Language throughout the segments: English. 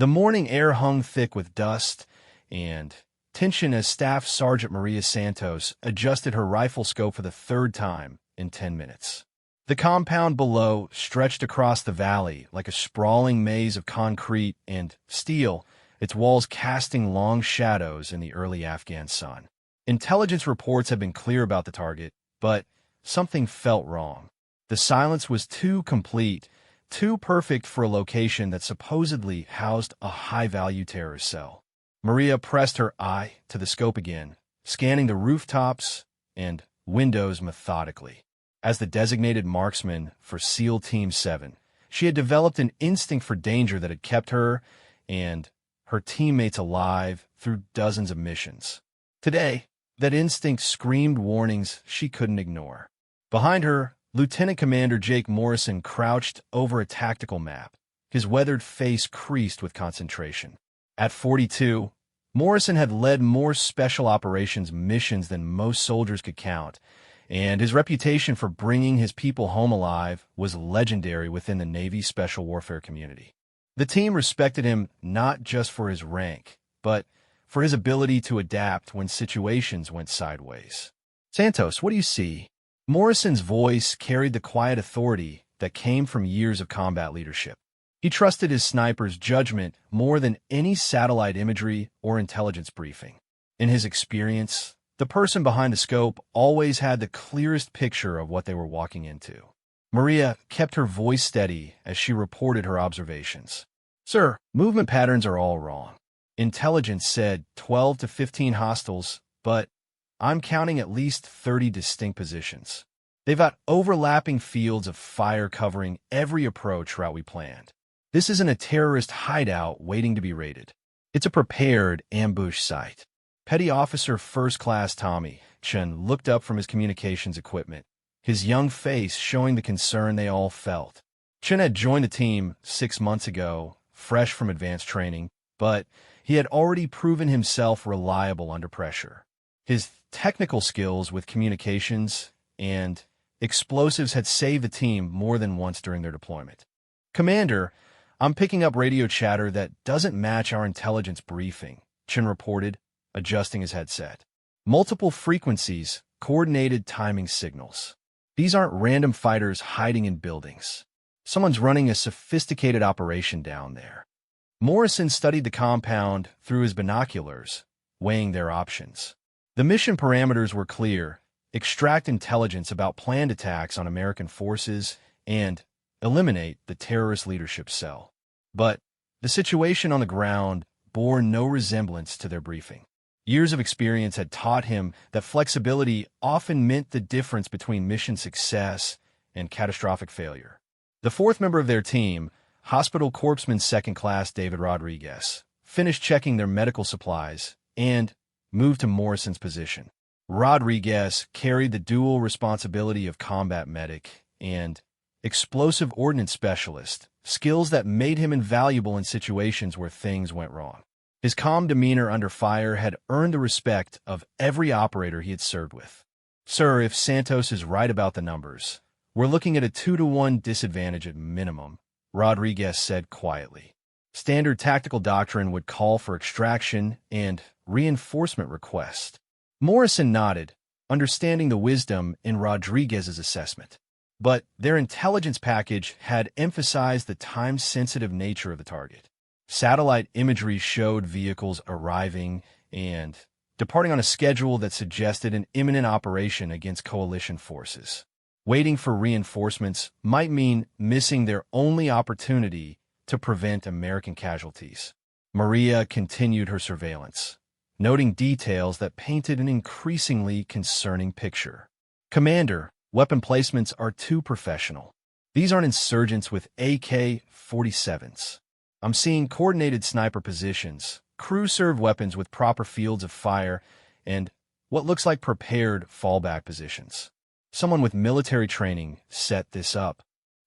The morning air hung thick with dust and tension as Staff Sergeant Maria Santos adjusted her rifle scope for the third time in 10 minutes. The compound below stretched across the valley like a sprawling maze of concrete and steel, its walls casting long shadows in the early Afghan sun. Intelligence reports had been clear about the target, but something felt wrong. The silence was too complete, too perfect for a location that supposedly housed a high-value terrorist cell. Maria pressed her eye to the scope again, scanning the rooftops and windows methodically. As the designated marksman for SEAL Team 7, she had developed an instinct for danger that had kept her and her teammates alive through dozens of missions. Today, that instinct screamed warnings she couldn't ignore. Behind her, Lieutenant Commander Jake Morrison crouched over a tactical map, his weathered face creased with concentration. At 42, Morrison had led more special operations missions than most soldiers could count, and his reputation for bringing his people home alive was legendary within the Navy's special warfare community. The team respected him not just for his rank, but for his ability to adapt when situations went sideways. "Santos, what do you see?" Morrison's voice carried the quiet authority that came from years of combat leadership. He trusted his sniper's judgment more than any satellite imagery or intelligence briefing. In his experience, the person behind the scope always had the clearest picture of what they were walking into. Maria kept her voice steady as she reported her observations. "Sir, movement patterns are all wrong. Intelligence said 12 to 15 hostiles, but I'm counting at least 30 distinct positions. They've got overlapping fields of fire covering every approach route we planned. This isn't a terrorist hideout waiting to be raided. It's a prepared ambush site." Petty Officer First Class Tommy Chen looked up from his communications equipment, his young face showing the concern they all felt. Chen had joined the team 6 months ago, fresh from advanced training, but he had already proven himself reliable under pressure. His technical skills with communications and explosives had saved the team more than once during their deployment. "Commander, I'm picking up radio chatter that doesn't match our intelligence briefing," Chen reported, adjusting his headset. "Multiple frequencies, coordinated timing signals. These aren't random fighters hiding in buildings. Someone's running a sophisticated operation down there." Morrison studied the compound through his binoculars, weighing their options. The mission parameters were clear: extract intelligence about planned attacks on American forces and eliminate the terrorist leadership cell. But the situation on the ground bore no resemblance to their briefing. Years of experience had taught him that flexibility often meant the difference between mission success and catastrophic failure. The fourth member of their team, Hospital Corpsman Second Class David Rodriguez, finished checking their medical supplies and moved to Morrison's position. Rodriguez carried the dual responsibility of combat medic and explosive ordnance specialist, skills that made him invaluable in situations where things went wrong. His calm demeanor under fire had earned the respect of every operator he had served with. "Sir, if Santos is right about the numbers, we're looking at a 2-to-1 disadvantage at minimum," Rodriguez said quietly. "Standard tactical doctrine would call for extraction and reinforcement request." Morrison nodded, understanding the wisdom in Rodriguez's assessment. But their intelligence package had emphasized the time-sensitive nature of the target. Satellite imagery showed vehicles arriving and departing on a schedule that suggested an imminent operation against coalition forces. Waiting for reinforcements might mean missing their only opportunity to prevent American casualties. Maria continued her surveillance, noting details that painted an increasingly concerning picture. "Commander, weapon placements are too professional. These aren't insurgents with AK-47s. I'm seeing coordinated sniper positions, crew-served weapons with proper fields of fire, and what looks like prepared fallback positions. Someone with military training set this up."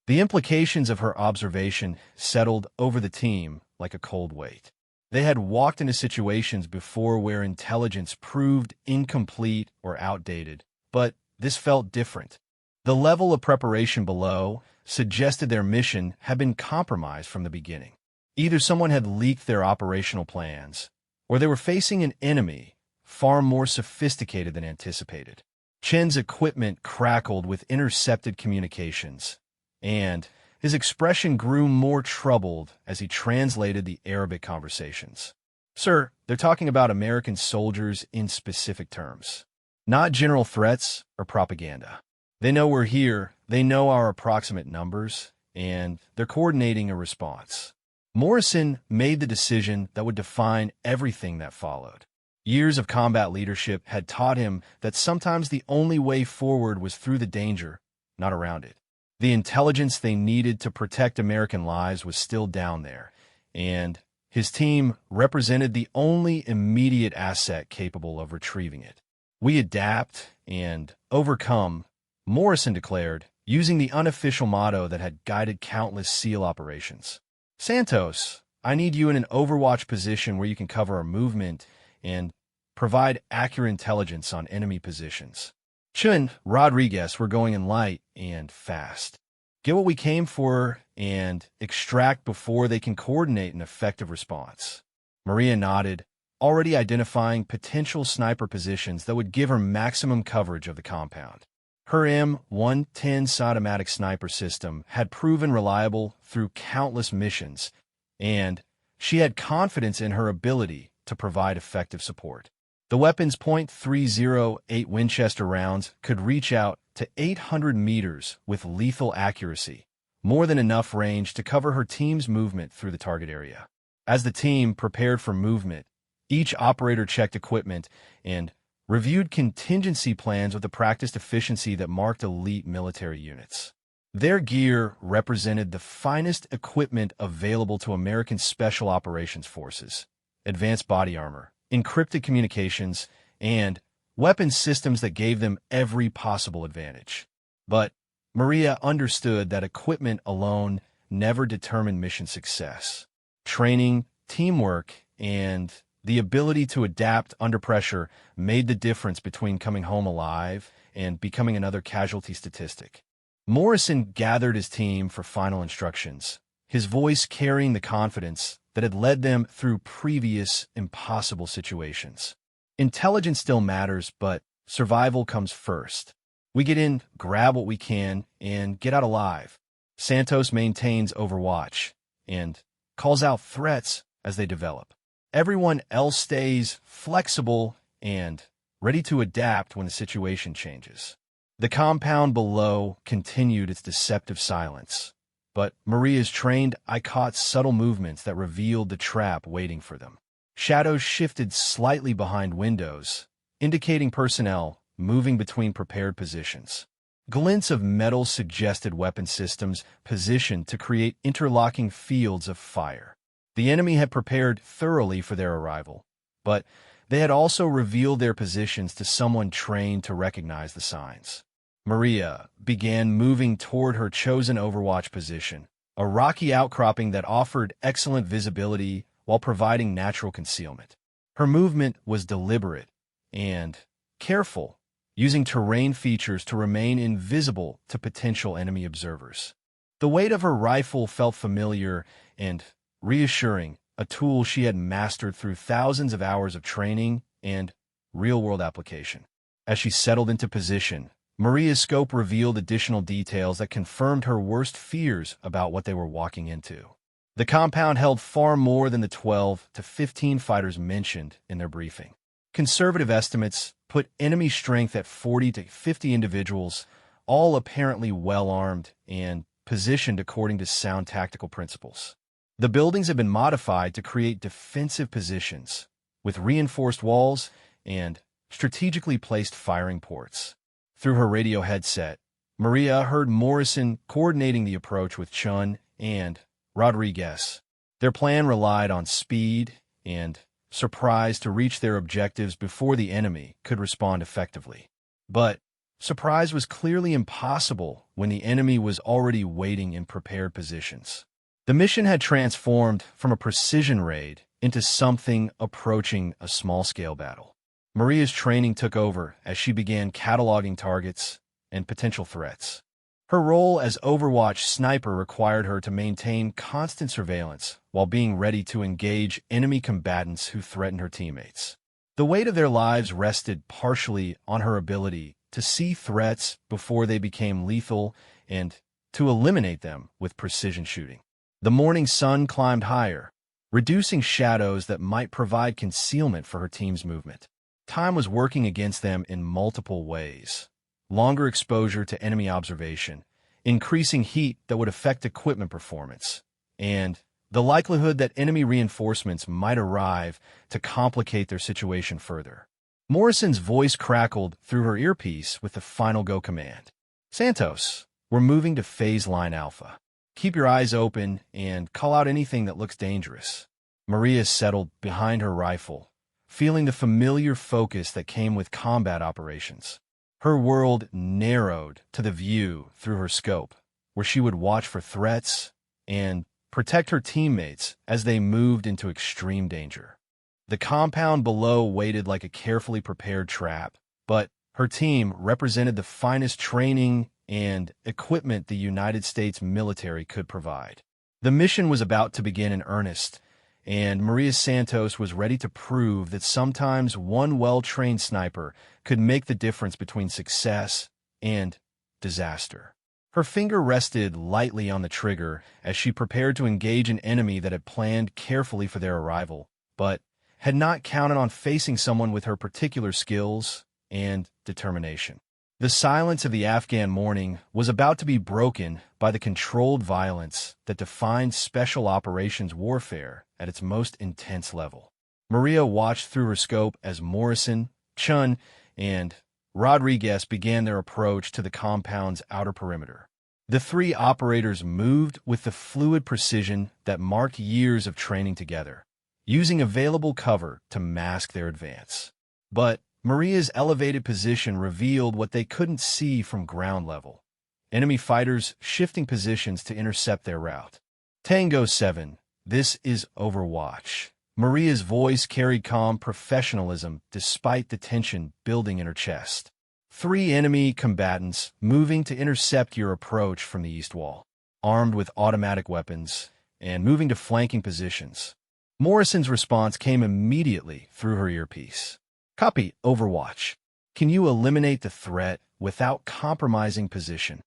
The implications of her observation settled over the team like a cold weight. They had walked into situations before where intelligence proved incomplete or outdated, but this felt different. The level of preparation below suggested their mission had been compromised from the beginning. Either someone had leaked their operational plans, or they were facing an enemy far more sophisticated than anticipated. Chen's equipment crackled with intercepted communications, and his expression grew more troubled as he translated the Arabic conversations. Sir, they're talking about American soldiers in specific terms, not general threats or propaganda. They know we're here, they know our approximate numbers, and they're coordinating a response. Morrison made the decision that would define everything that followed. Years of combat leadership had taught him that sometimes the only way forward was through the danger, not around it. The intelligence they needed to protect American lives was still down there, and his team represented the only immediate asset capable of retrieving it. We adapt and overcome, Morrison declared, using the unofficial motto that had guided countless SEAL operations. Santos, I need you in an overwatch position where you can cover our movement and provide accurate intelligence on enemy positions. Chun, Rodriguez, we're going in light and fast. Get what we came for and extract before they can coordinate an effective response. Maria nodded, already identifying potential sniper positions that would give her maximum coverage of the compound. Her M110 automatic sniper system had proven reliable through countless missions, and she had confidence in her ability to provide effective support. The weapon's .308 Winchester rounds could reach out to 800 meters with lethal accuracy, more than enough range to cover her team's movement through the target area. As the team prepared for movement, each operator checked equipment and reviewed contingency plans with the practiced efficiency that marked elite military units. Their gear represented the finest equipment available to American Special Operations Forces: advanced body armor, encrypted communications, and weapon systems that gave them every possible advantage. But Maria understood that equipment alone never determined mission success. Training, teamwork, and the ability to adapt under pressure made the difference between coming home alive and becoming another casualty statistic. Morrison gathered his team for final instructions, his voice carrying the confidence that had led them through previous impossible situations. Intelligence still matters, but survival comes first. We get in, grab what we can, and get out alive. Santos maintains overwatch and calls out threats as they develop. Everyone else stays flexible and ready to adapt when the situation changes. The compound below continued its deceptive silence, but Maria's trained eye caught subtle movements that revealed the trap waiting for them. Shadows shifted slightly behind windows, indicating personnel moving between prepared positions. Glints of metal suggested weapon systems positioned to create interlocking fields of fire. The enemy had prepared thoroughly for their arrival, but they had also revealed their positions to someone trained to recognize the signs. Maria began moving toward her chosen overwatch position, a rocky outcropping that offered excellent visibility while providing natural concealment. Her movement was deliberate and careful, using terrain features to remain invisible to potential enemy observers. The weight of her rifle felt familiar and reassuring, a tool she had mastered through thousands of hours of training and real-world application. As she settled into position, Maria's scope revealed additional details that confirmed her worst fears about what they were walking into. The compound held far more than the 12 to 15 fighters mentioned in their briefing. Conservative estimates put enemy strength at 40 to 50 individuals, all apparently well-armed and positioned according to sound tactical principles. The buildings have been modified to create defensive positions, with reinforced walls and strategically placed firing ports. Through her radio headset, Maria heard Morrison coordinating the approach with Chun and Rodriguez. Their plan relied on speed and surprise to reach their objectives before the enemy could respond effectively. But surprise was clearly impossible when the enemy was already waiting in prepared positions. The mission had transformed from a precision raid into something approaching a small-scale battle. Maria's training took over as she began cataloging targets and potential threats. Her role as Overwatch sniper required her to maintain constant surveillance while being ready to engage enemy combatants who threatened her teammates. The weight of their lives rested partially on her ability to see threats before they became lethal and to eliminate them with precision shooting. The morning sun climbed higher, reducing shadows that might provide concealment for her team's movement. Time was working against them in multiple ways. Longer exposure to enemy observation, increasing heat that would affect equipment performance, and the likelihood that enemy reinforcements might arrive to complicate their situation further. Morrison's voice crackled through her earpiece with the final go command. Santos, we're moving to phase line alpha. Keep your eyes open and call out anything that looks dangerous. Maria settled behind her rifle, feeling the familiar focus that came with combat operations. Her world narrowed to the view through her scope, where she would watch for threats and protect her teammates as they moved into extreme danger. The compound below waited like a carefully prepared trap, but her team represented the finest training and equipment the United States military could provide. The mission was about to begin in earnest, and Maria Santos was ready to prove that sometimes one well-trained sniper could make the difference between success and disaster. Her finger rested lightly on the trigger as she prepared to engage an enemy that had planned carefully for their arrival, but had not counted on facing someone with her particular skills and determination. The silence of the Afghan morning was about to be broken by the controlled violence that defined special operations warfare at its most intense level. Maria watched through her scope as Morrison, Chun, and Rodriguez began their approach to the compound's outer perimeter. The three operators moved with the fluid precision that marked years of training together, using available cover to mask their advance. But Maria's elevated position revealed what they couldn't see from ground level: enemy fighters shifting positions to intercept their route. Tango 7, this is Overwatch. Maria's voice carried calm professionalism despite the tension building in her chest. 3 enemy combatants moving to intercept your approach from the east wall, armed with automatic weapons and moving to flanking positions. Morrison's response came immediately through her earpiece. Copy, Overwatch. Can you eliminate the threat without compromising position?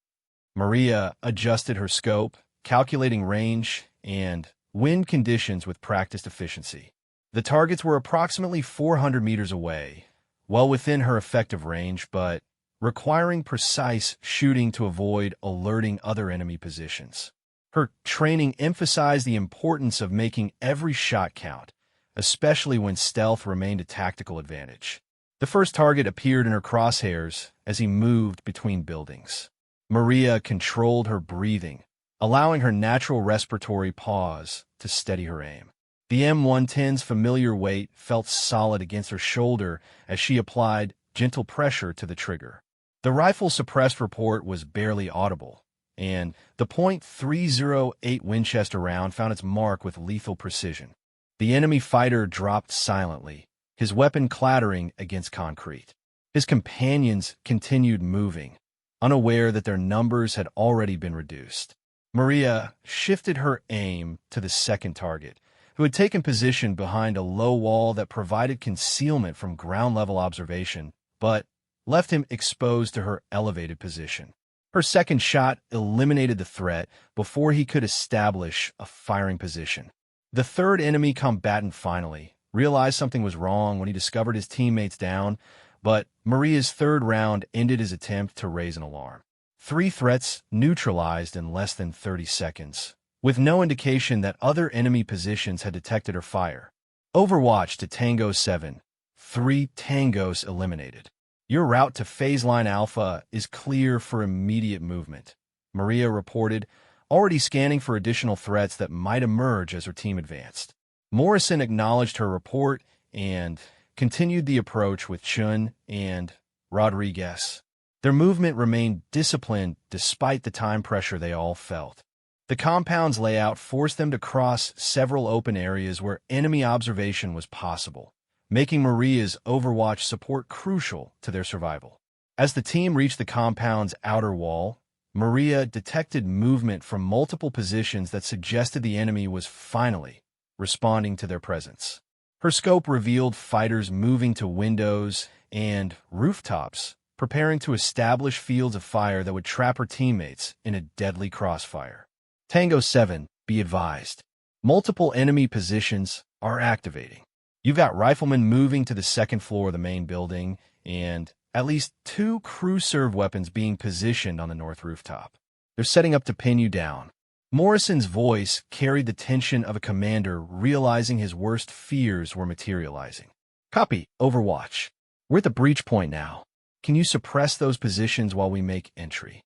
Maria adjusted her scope, calculating range and wind conditions with practiced efficiency. The targets were approximately 400 meters away, well within her effective range, but requiring precise shooting to avoid alerting other enemy positions. Her training emphasized the importance of making every shot count, especially when stealth remained a tactical advantage. The first target appeared in her crosshairs as he moved between buildings. Maria controlled her breathing, allowing her natural respiratory pause to steady her aim. The M110's familiar weight felt solid against her shoulder as she applied gentle pressure to the trigger. The rifle's suppressed report was barely audible, and the .308 Winchester round found its mark with lethal precision. The enemy fighter dropped silently, his weapon clattering against concrete. His companions continued moving, unaware that their numbers had already been reduced. Maria shifted her aim to the second target, who had taken position behind a low wall that provided concealment from ground-level observation, but left him exposed to her elevated position. Her second shot eliminated the threat before he could establish a firing position. The third enemy combatant finally realized something was wrong when he discovered his teammates down, but Maria's third round ended his attempt to raise an alarm. 3 threats neutralized in less than 30 seconds, with no indication that other enemy positions had detected her fire. Overwatch to Tango 7, 3 tangos eliminated. Your route to phase line alpha is clear for immediate movement, Maria reported, already scanning for additional threats that might emerge as her team advanced. Morrison acknowledged her report and continued the approach with Chun and Rodriguez. Their movement remained disciplined despite the time pressure they all felt. The compound's layout forced them to cross several open areas where enemy observation was possible, making Maria's Overwatch support crucial to their survival. As the team reached the compound's outer wall, Maria detected movement from multiple positions that suggested the enemy was finally responding to their presence. Her scope revealed fighters moving to windows and rooftops, preparing to establish fields of fire that would trap her teammates in a deadly crossfire. Tango 7, be advised. Multiple enemy positions are activating. You've got riflemen moving to the second floor of the main building, and at least 2 crew-serve weapons being positioned on the north rooftop. They're setting up to pin you down. Morrison's voice carried the tension of a commander realizing his worst fears were materializing. Copy, Overwatch. We're at the breach point now. Can you suppress those positions while we make entry?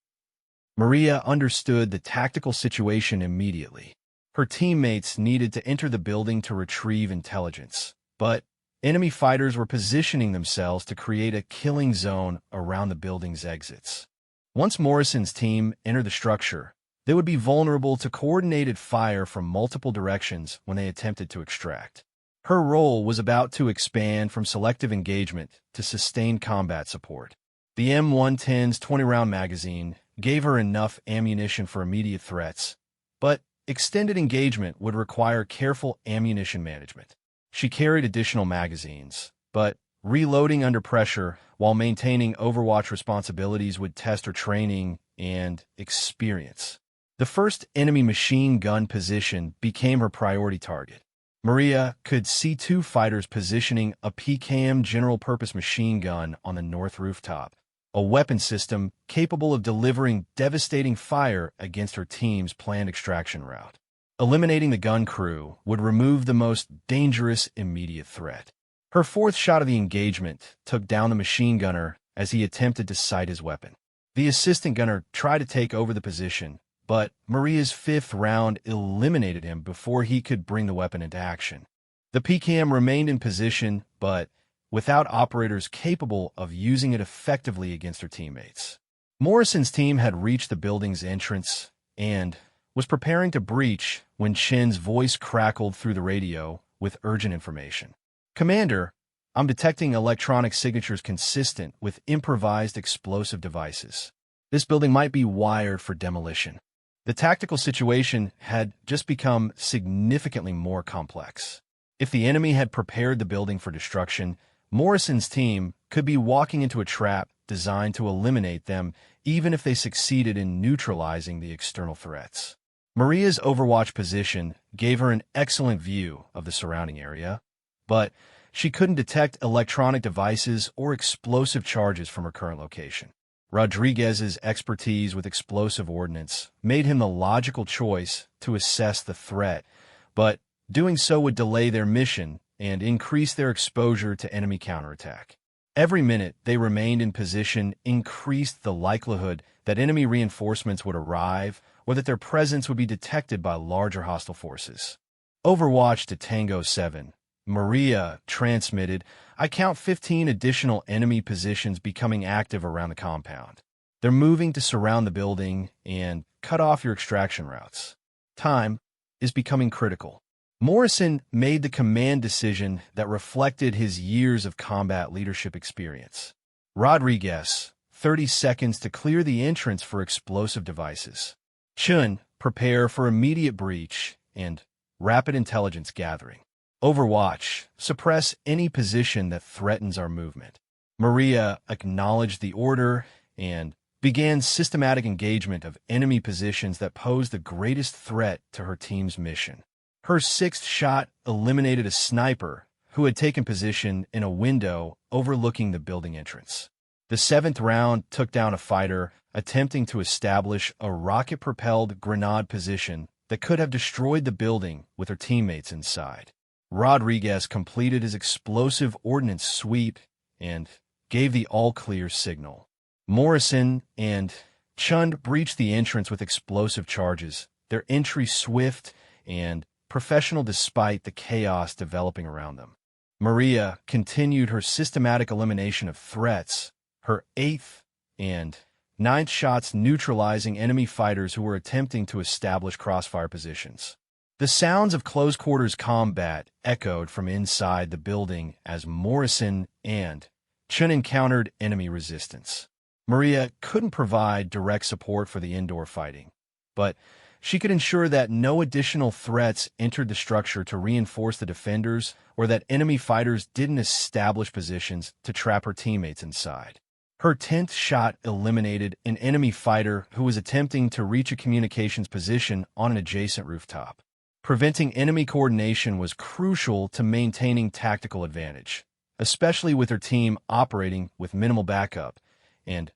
Maria understood the tactical situation immediately. Her teammates needed to enter the building to retrieve intelligence, but enemy fighters were positioning themselves to create a killing zone around the building's exits. Once Morrison's team entered the structure, they would be vulnerable to coordinated fire from multiple directions when they attempted to extract. Her role was about to expand from selective engagement to sustained combat support. The M110's 20-round magazine gave her enough ammunition for immediate threats, but extended engagement would require careful ammunition management. She carried additional magazines, but reloading under pressure while maintaining Overwatch responsibilities would test her training and experience. The first enemy machine gun position became her priority target. Maria could see 2 fighters positioning a PKM general-purpose machine gun on the north rooftop, a weapon system capable of delivering devastating fire against her team's planned extraction route. Eliminating the gun crew would remove the most dangerous immediate threat. Her 4th shot of the engagement took down the machine gunner as he attempted to sight his weapon. The assistant gunner tried to take over the position, but Maria's 5th round eliminated him before he could bring the weapon into action. The PKM remained in position, but without operators capable of using it effectively against her teammates. Morrison's team had reached the building's entrance and was preparing to breach when Chen's voice crackled through the radio with urgent information. Commander, I'm detecting electronic signatures consistent with improvised explosive devices. This building might be wired for demolition. The tactical situation had just become significantly more complex. If the enemy had prepared the building for destruction, Morrison's team could be walking into a trap designed to eliminate them even if they succeeded in neutralizing the external threats. Maria's Overwatch position gave her an excellent view of the surrounding area, but she couldn't detect electronic devices or explosive charges from her current location. Rodriguez's expertise with explosive ordnance made him the logical choice to assess the threat, but doing so would delay their mission and increase their exposure to enemy counterattack. Every minute they remained in position increased the likelihood that enemy reinforcements would arrive or that their presence would be detected by larger hostile forces. Overwatch to Tango 7. Maria transmitted, I count 15 additional enemy positions becoming active around the compound. They're moving to surround the building and cut off your extraction routes. Time is becoming critical. Morrison made the command decision that reflected his years of combat leadership experience. Rodriguez, 30 seconds to clear the entrance for explosive devices. Chun, prepare for immediate breach and rapid intelligence gathering. Overwatch, suppress any position that threatens our movement. Maria acknowledged the order and began systematic engagement of enemy positions that posed the greatest threat to her team's mission. Her 6th shot eliminated a sniper who had taken position in a window overlooking the building entrance. The 7th round took down a fighter attempting to establish a rocket-propelled grenade position that could have destroyed the building with her teammates inside. Rodriguez completed his explosive ordnance sweep and gave the all-clear signal. Morrison and Chund breached the entrance with explosive charges, their entry swift and professional despite the chaos developing around them. Maria continued her systematic elimination of threats, her 8th and 9th shots neutralizing enemy fighters who were attempting to establish crossfire positions. The sounds of close-quarters combat echoed from inside the building as Morrison and Chun encountered enemy resistance. Maria couldn't provide direct support for the indoor fighting, but she could ensure that no additional threats entered the structure to reinforce the defenders or that enemy fighters didn't establish positions to trap her teammates inside. Her 10th shot eliminated an enemy fighter who was attempting to reach a communications position on an adjacent rooftop. Preventing enemy coordination was crucial to maintaining tactical advantage, especially with her team operating with minimal backup and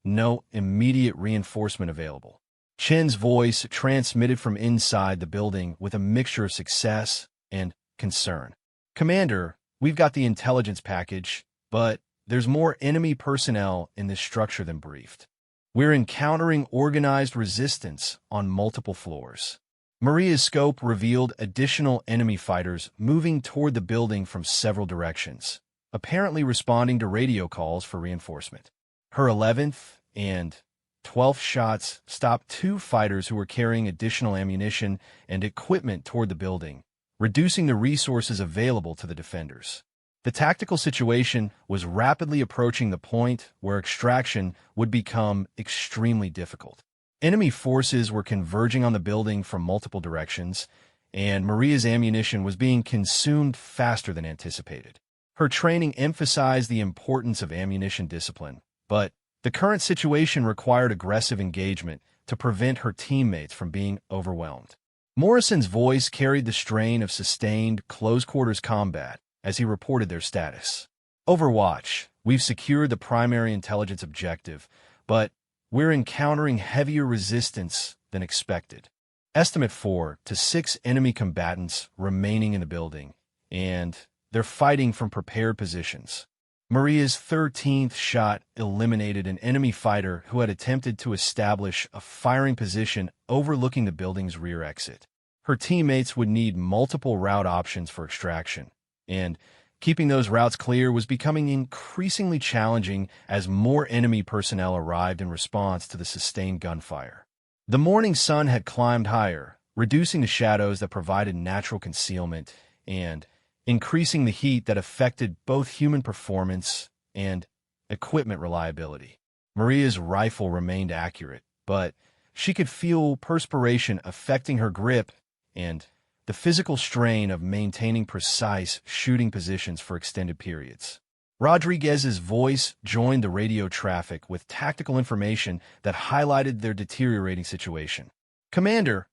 no immediate reinforcement available. Chen's voice transmitted from inside the building with a mixture of success and concern. "Commander, we've got the intelligence package, but there's more enemy personnel in this structure than briefed. We're encountering organized resistance on multiple floors." Maria's scope revealed additional enemy fighters moving toward the building from several directions, apparently responding to radio calls for reinforcement. Her 11th and 12th shots stopped 2 fighters who were carrying additional ammunition and equipment toward the building, reducing the resources available to the defenders. The tactical situation was rapidly approaching the point where extraction would become extremely difficult. Enemy forces were converging on the building from multiple directions, and Maria's ammunition was being consumed faster than anticipated. Her training emphasized the importance of ammunition discipline, but the current situation required aggressive engagement to prevent her teammates from being overwhelmed. Morrison's voice carried the strain of sustained, close-quarters combat as he reported their status. "Overwatch, we've secured the primary intelligence objective, but we're encountering heavier resistance than expected. Estimate 4 to 6 enemy combatants remaining in the building, and they're fighting from prepared positions." Maria's 13th shot eliminated an enemy fighter who had attempted to establish a firing position overlooking the building's rear exit. Her teammates would need multiple route options for extraction, and keeping those routes clear was becoming increasingly challenging as more enemy personnel arrived in response to the sustained gunfire. The morning sun had climbed higher, reducing the shadows that provided natural concealment and increasing the heat that affected both human performance and equipment reliability. Maria's rifle remained accurate, but she could feel perspiration affecting her grip and the physical strain of maintaining precise shooting positions for extended periods. Rodriguez's voice joined the radio traffic with tactical information that highlighted their deteriorating situation. "Commander,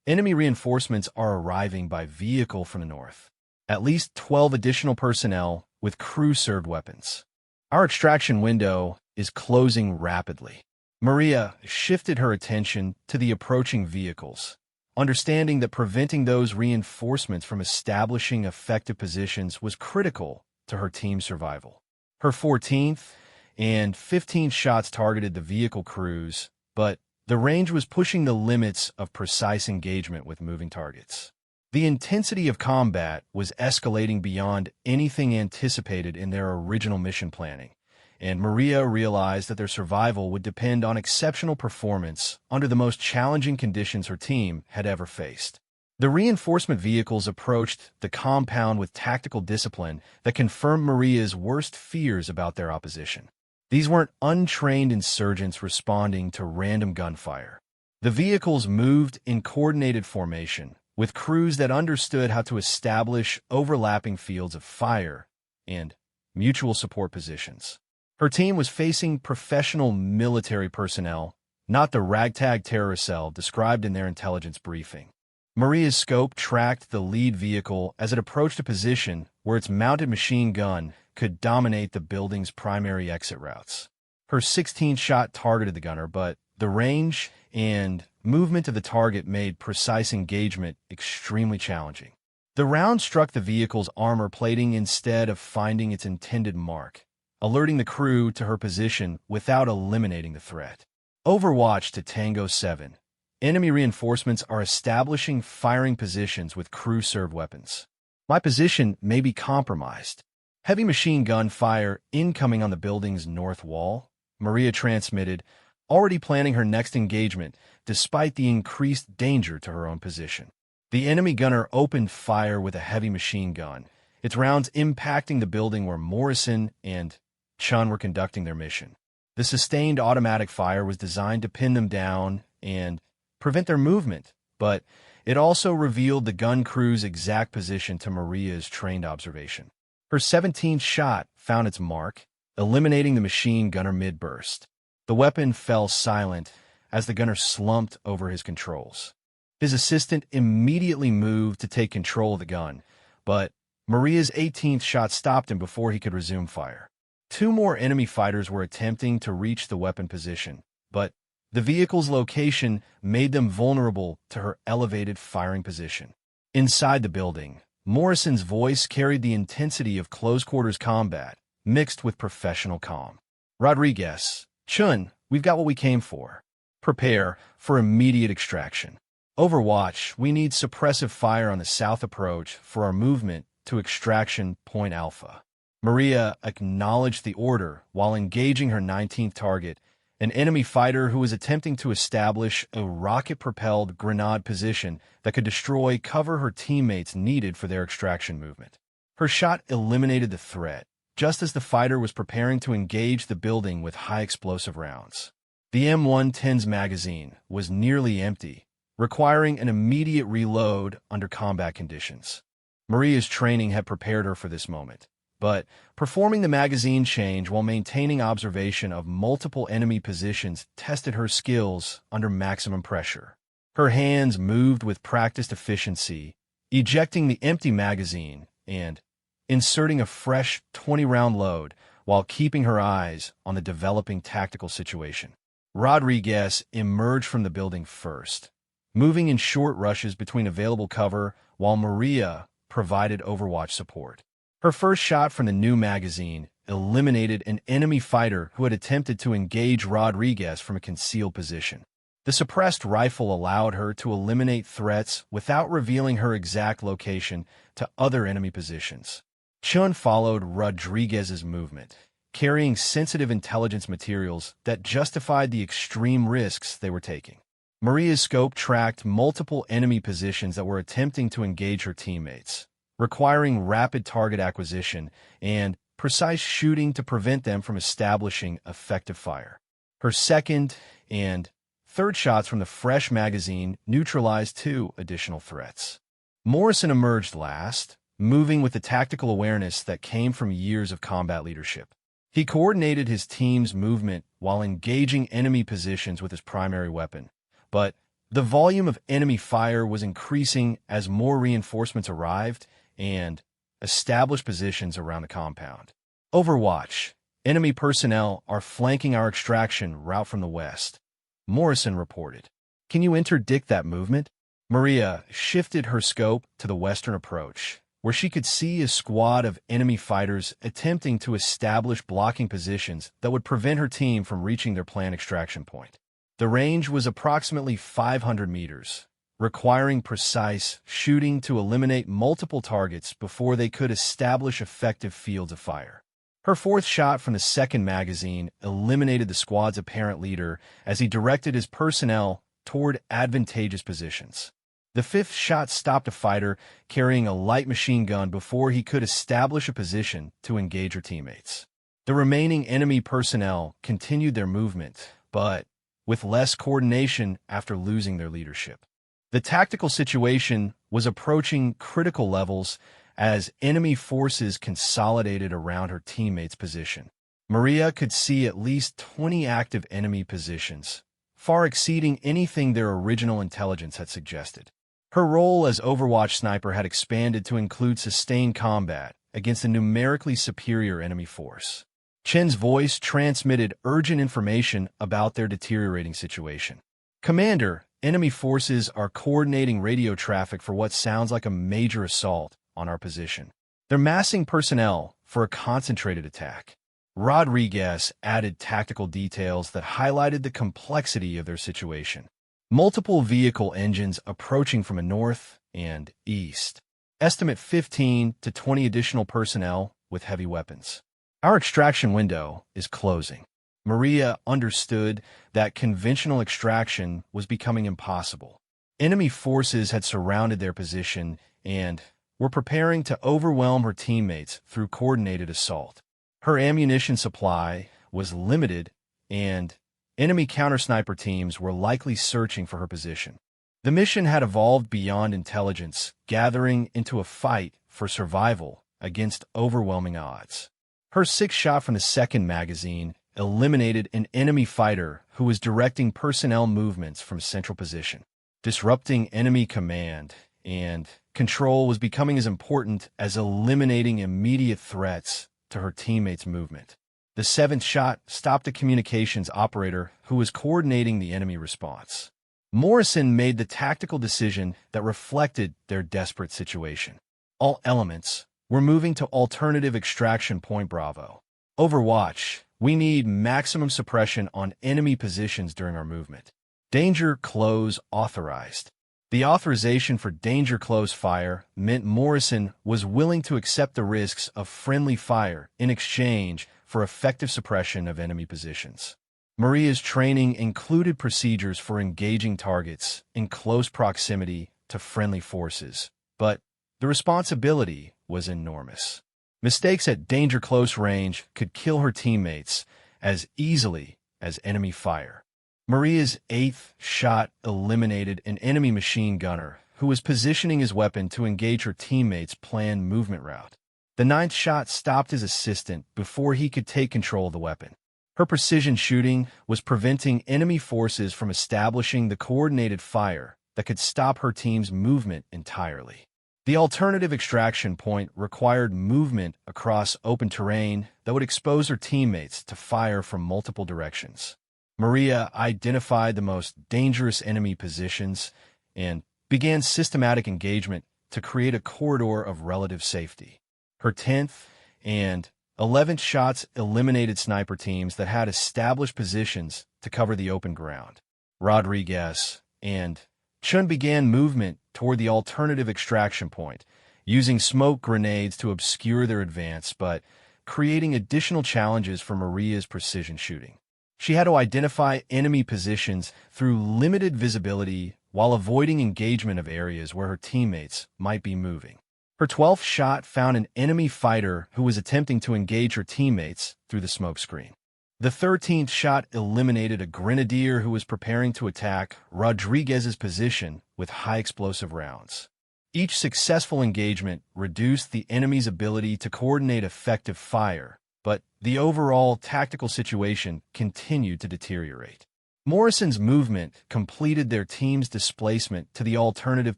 enemy reinforcements are arriving by vehicle from the north. At least 12 additional personnel with crew-served weapons. Our extraction window is closing rapidly." Maria shifted her attention to the approaching vehicles, understanding that preventing those reinforcements from establishing effective positions was critical to her team's survival. Her 14th and 15th shots targeted the vehicle crews, but the range was pushing the limits of precise engagement with moving targets. The intensity of combat was escalating beyond anything anticipated in their original mission planning, and Maria realized that their survival would depend on exceptional performance under the most challenging conditions her team had ever faced. The reinforcement vehicles approached the compound with tactical discipline that confirmed Maria's worst fears about their opposition. These weren't untrained insurgents responding to random gunfire. The vehicles moved in coordinated formation, with crews that understood how to establish overlapping fields of fire and mutual support positions. Her team was facing professional military personnel, not the ragtag terror cell described in their intelligence briefing. Maria's scope tracked the lead vehicle as it approached a position where its mounted machine gun could dominate the building's primary exit routes. Her 16th shot targeted the gunner, but the range and movement of the target made precise engagement extremely challenging. The round struck the vehicle's armor plating instead of finding its intended mark, alerting the crew to her position without eliminating the threat. Overwatch to Tango 7. Enemy reinforcements are establishing firing positions with crew-served weapons. My position may be compromised. Heavy machine gun fire incoming on the building's north wall, Maria transmitted, already planning her next engagement despite the increased danger to her own position. The enemy gunner opened fire with a heavy machine gun, its rounds impacting the building where Morrison and Chun were conducting their mission. The sustained automatic fire was designed to pin them down and prevent their movement, but it also revealed the gun crew's exact position to Maria's trained observation. Her 17th shot found its mark, eliminating the machine gunner mid-burst. The weapon fell silent as the gunner slumped over his controls. His assistant immediately moved to take control of the gun, but Maria's 18th shot stopped him before he could resume fire. Two more enemy fighters were attempting to reach the weapon position, but the vehicle's location made them vulnerable to her elevated firing position. Inside the building, Morrison's voice carried the intensity of close-quarters combat, mixed with professional calm. "Rodriguez, Chun, we've got what we came for. Prepare for immediate extraction. Overwatch, we need suppressive fire on the south approach for our movement to extraction point Alpha." Maria acknowledged the order while engaging her 19th target, an enemy fighter who was attempting to establish a rocket-propelled grenade position that could destroy cover her teammates needed for their extraction movement. Her shot eliminated the threat, just as the fighter was preparing to engage the building with high-explosive rounds. The M110's magazine was nearly empty, requiring an immediate reload under combat conditions. Maria's training had prepared her for this moment, but performing the magazine change while maintaining observation of multiple enemy positions tested her skills under maximum pressure. Her hands moved with practiced efficiency, ejecting the empty magazine and inserting a fresh 20-round load while keeping her eyes on the developing tactical situation. Rodriguez emerged from the building first, moving in short rushes between available cover while Maria provided overwatch support. Her first shot from the new magazine eliminated an enemy fighter who had attempted to engage Rodriguez from a concealed position. The suppressed rifle allowed her to eliminate threats without revealing her exact location to other enemy positions. Chun followed Rodriguez's movement, carrying sensitive intelligence materials that justified the extreme risks they were taking. Maria's scope tracked multiple enemy positions that were attempting to engage her teammates, requiring rapid target acquisition and precise shooting to prevent them from establishing effective fire. Her second and third shots from the fresh magazine neutralized two additional threats. Morrison emerged last, moving with the tactical awareness that came from years of combat leadership. He coordinated his team's movement while engaging enemy positions with his primary weapon, but the volume of enemy fire was increasing as more reinforcements arrived and established positions around the compound. "Overwatch, enemy personnel are flanking our extraction route from the west," Morrison reported. "Can you interdict that movement?" Maria shifted her scope to the western approach, where she could see a squad of enemy fighters attempting to establish blocking positions that would prevent her team from reaching their planned extraction point. The range was approximately 500 meters, requiring precise shooting to eliminate multiple targets before they could establish effective fields of fire. Her fourth shot from the second magazine eliminated the squad's apparent leader as he directed his personnel toward advantageous positions. The fifth shot stopped a fighter carrying a light machine gun before he could establish a position to engage her teammates. The remaining enemy personnel continued their movement, but with less coordination after losing their leadership. The tactical situation was approaching critical levels as enemy forces consolidated around her teammates' position. Maria could see at least 20 active enemy positions, far exceeding anything their original intelligence had suggested. Her role as Overwatch sniper had expanded to include sustained combat against a numerically superior enemy force. Chen's voice transmitted urgent information about their deteriorating situation. "Commander, enemy forces are coordinating radio traffic for what sounds like a major assault on our position. They're massing personnel for a concentrated attack." Rodriguez added tactical details that highlighted the complexity of their situation. Multiple vehicle engines approaching from a north and east. Estimate 15 to 20 additional personnel with heavy weapons. "Our extraction window is closing." Maria understood that conventional extraction was becoming impossible. Enemy forces had surrounded their position and were preparing to overwhelm her teammates through coordinated assault. Her ammunition supply was limited and enemy counter-sniper teams were likely searching for her position. The mission had evolved beyond intelligence, gathering into a fight for survival against overwhelming odds. Her sixth shot from the second magazine eliminated an enemy fighter who was directing personnel movements from central position. Disrupting enemy command and control was becoming as important as eliminating immediate threats to her teammates' movement. The seventh shot stopped a communications operator who was coordinating the enemy response. Morrison made the tactical decision that reflected their desperate situation. All elements were moving to alternative extraction point Bravo. Overwatch, we need maximum suppression on enemy positions during our movement. Danger close authorized. The authorization for danger close fire meant Morrison was willing to accept the risks of friendly fire in exchange for effective suppression of enemy positions. Maria's training included procedures for engaging targets in close proximity to friendly forces, but the responsibility was enormous. Mistakes at danger close range could kill her teammates as easily as enemy fire. Maria's eighth shot eliminated an enemy machine gunner who was positioning his weapon to engage her teammates' planned movement route. The ninth shot stopped his assistant before he could take control of the weapon. Her precision shooting was preventing enemy forces from establishing the coordinated fire that could stop her team's movement entirely. The alternative extraction point required movement across open terrain that would expose her teammates to fire from multiple directions. Maria identified the most dangerous enemy positions and began systematic engagement to create a corridor of relative safety. Her 10th and 11th shots eliminated sniper teams that had established positions to cover the open ground. Rodriguez and Chun began movement toward the alternative extraction point, using smoke grenades to obscure their advance, but creating additional challenges for Maria's precision shooting. She had to identify enemy positions through limited visibility while avoiding engagement of areas where her teammates might be moving. Her 12th shot found an enemy fighter who was attempting to engage her teammates through the smokescreen. The 13th shot eliminated a grenadier who was preparing to attack Rodriguez's position with high explosive rounds. Each successful engagement reduced the enemy's ability to coordinate effective fire, but the overall tactical situation continued to deteriorate. Morrison's movement completed their team's displacement to the alternative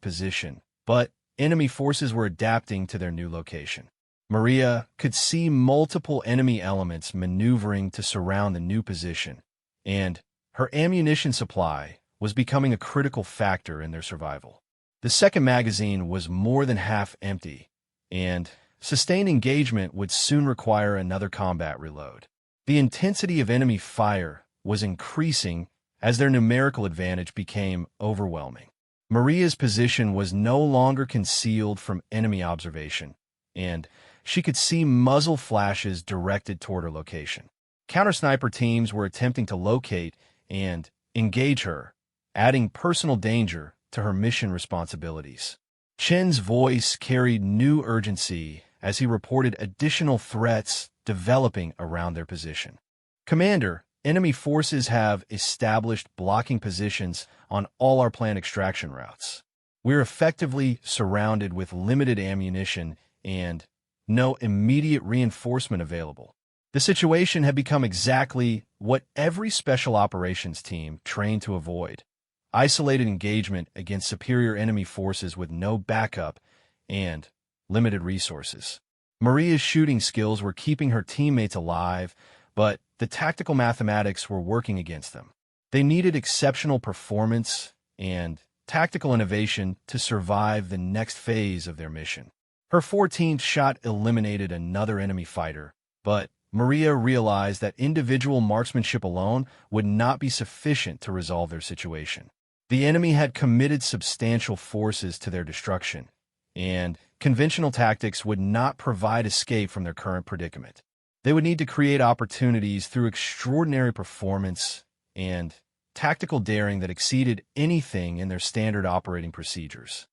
position, but enemy forces were adapting to their new location. Maria could see multiple enemy elements maneuvering to surround the new position, and her ammunition supply was becoming a critical factor in their survival. The second magazine was more than half empty, and sustained engagement would soon require another combat reload. The intensity of enemy fire was increasing as their numerical advantage became overwhelming. Maria's position was no longer concealed from enemy observation, and she could see muzzle flashes directed toward her location. Counter-sniper teams were attempting to locate and engage her, adding personal danger to her mission responsibilities. Chen's voice carried new urgency as he reported additional threats developing around their position. Commander, enemy forces have established blocking positions on all our planned extraction routes. We're effectively surrounded with limited ammunition and no immediate reinforcement available. The situation had become exactly what every special operations team trained to avoid: isolated engagement against superior enemy forces with no backup and limited resources. Maria's shooting skills were keeping her teammates alive, but the tactical mathematics were working against them. They needed exceptional performance and tactical innovation to survive the next phase of their mission. Her 14th shot eliminated another enemy fighter, but Maria realized that individual marksmanship alone would not be sufficient to resolve their situation. The enemy had committed substantial forces to their destruction, and conventional tactics would not provide escape from their current predicament. They would need to create opportunities through extraordinary performance and tactical daring that exceeded anything in their standard operating procedures.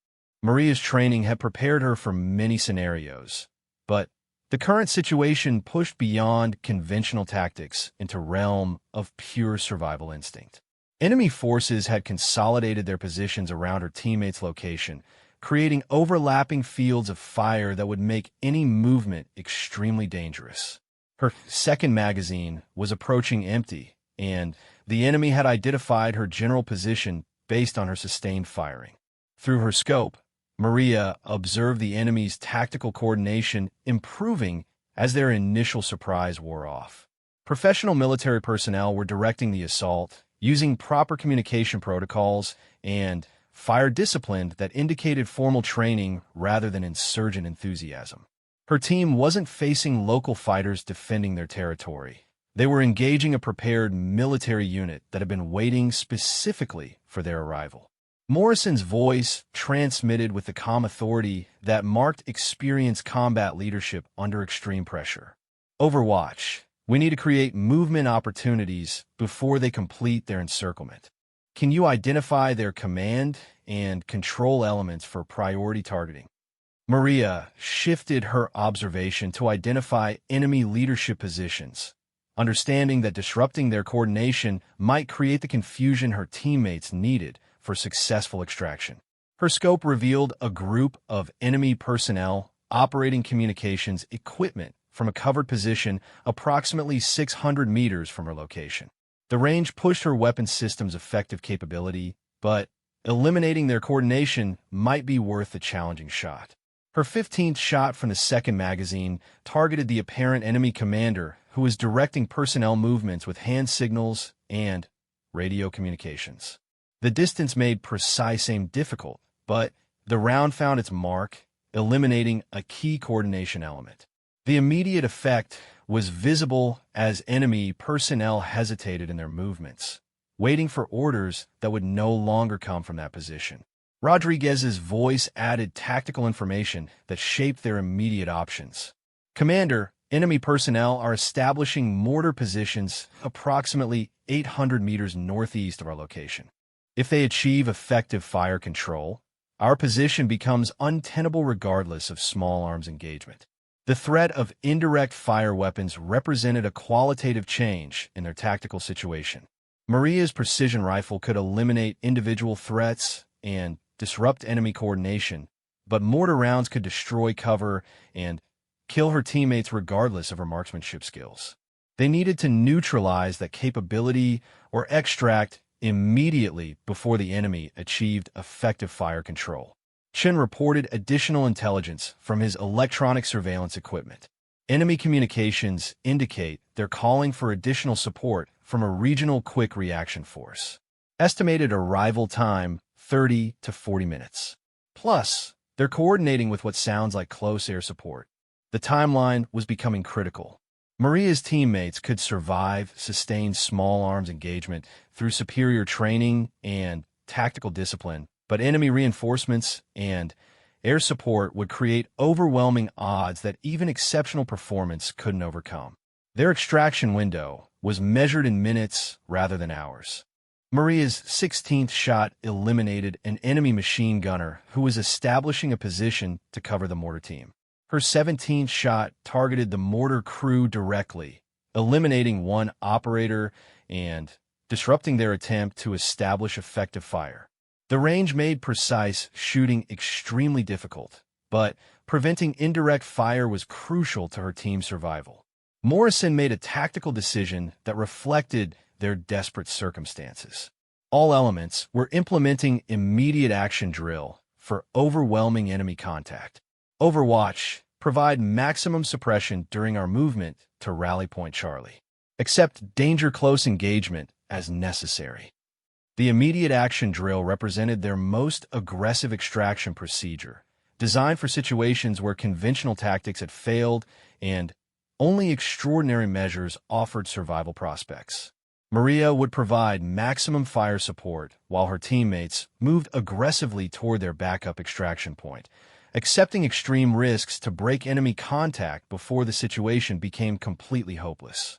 Maria's training had prepared her for many scenarios, but the The current situation pushed beyond conventional tactics into realm of pure survival instinct. Enemy forces had consolidated their positions around her teammates' location, creating overlapping fields of fire that would make any movement extremely dangerous. Her second magazine was approaching empty, and the enemy had identified her general position based on her sustained firing. Through her scope, Maria observed the enemy's tactical coordination improving as their initial surprise wore off. Professional military personnel were directing the assault, using proper communication protocols and fire discipline that indicated formal training rather than insurgent enthusiasm. Her team wasn't facing local fighters defending their territory. They were engaging a prepared military unit that had been waiting specifically for their arrival. Morrison's voice transmitted with the calm authority that marked experienced combat leadership under extreme pressure. Overwatch. We need to create movement opportunities before they complete their encirclement. Can you identify their command and control elements for priority targeting? Maria shifted her observation to identify enemy leadership positions, understanding that disrupting their coordination might create the confusion her teammates needed for successful extraction. Her scope revealed a group of enemy personnel operating communications equipment from a covered position approximately 600 meters from her location. The range pushed her weapon system's effective capability, but eliminating their coordination might be worth the challenging shot. Her 15th shot from the second magazine targeted the apparent enemy commander who was directing personnel movements with hand signals and radio communications. The distance made precise aim difficult, but the round found its mark, eliminating a key coordination element. The immediate effect was visible as enemy personnel hesitated in their movements, waiting for orders that would no longer come from that position. Rodriguez's voice added tactical information that shaped their immediate options. Commander, enemy personnel are establishing mortar positions approximately 800 meters northeast of our location. If they achieve effective fire control, our position becomes untenable regardless of small arms engagement. The threat of indirect fire weapons represented a qualitative change in their tactical situation. Maria's precision rifle could eliminate individual threats and disrupt enemy coordination, but mortar rounds could destroy cover and kill her teammates regardless of her marksmanship skills. They needed to neutralize that capability or extract immediately before the enemy achieved effective fire control. Chen reported additional intelligence from his electronic surveillance equipment. Enemy communications indicate they're calling for additional support from a regional quick reaction force. Estimated arrival time 30 to 40 minutes. Plus, they're coordinating with what sounds like close air support. The timeline was becoming critical. Maria's teammates could survive sustained small arms engagement through superior training and tactical discipline, but enemy reinforcements and air support would create overwhelming odds that even exceptional performance couldn't overcome. Their extraction window was measured in minutes rather than hours. Maria's 16th shot eliminated an enemy machine gunner who was establishing a position to cover the mortar team. Her 17th shot targeted the mortar crew directly, eliminating one operator and disrupting their attempt to establish effective fire. The range made precise shooting extremely difficult, but preventing indirect fire was crucial to her team's survival. Morrison made a tactical decision that reflected their desperate circumstances. All elements were implementing immediate action drill for overwhelming enemy contact. Overwatch, provide maximum suppression during our movement to Rally Point Charlie. Accept danger close engagement as necessary. The immediate action drill represented their most aggressive extraction procedure, designed for situations where conventional tactics had failed and only extraordinary measures offered survival prospects. Maria would provide maximum fire support while her teammates moved aggressively toward their backup extraction point, accepting extreme risks to break enemy contact before the situation became completely hopeless.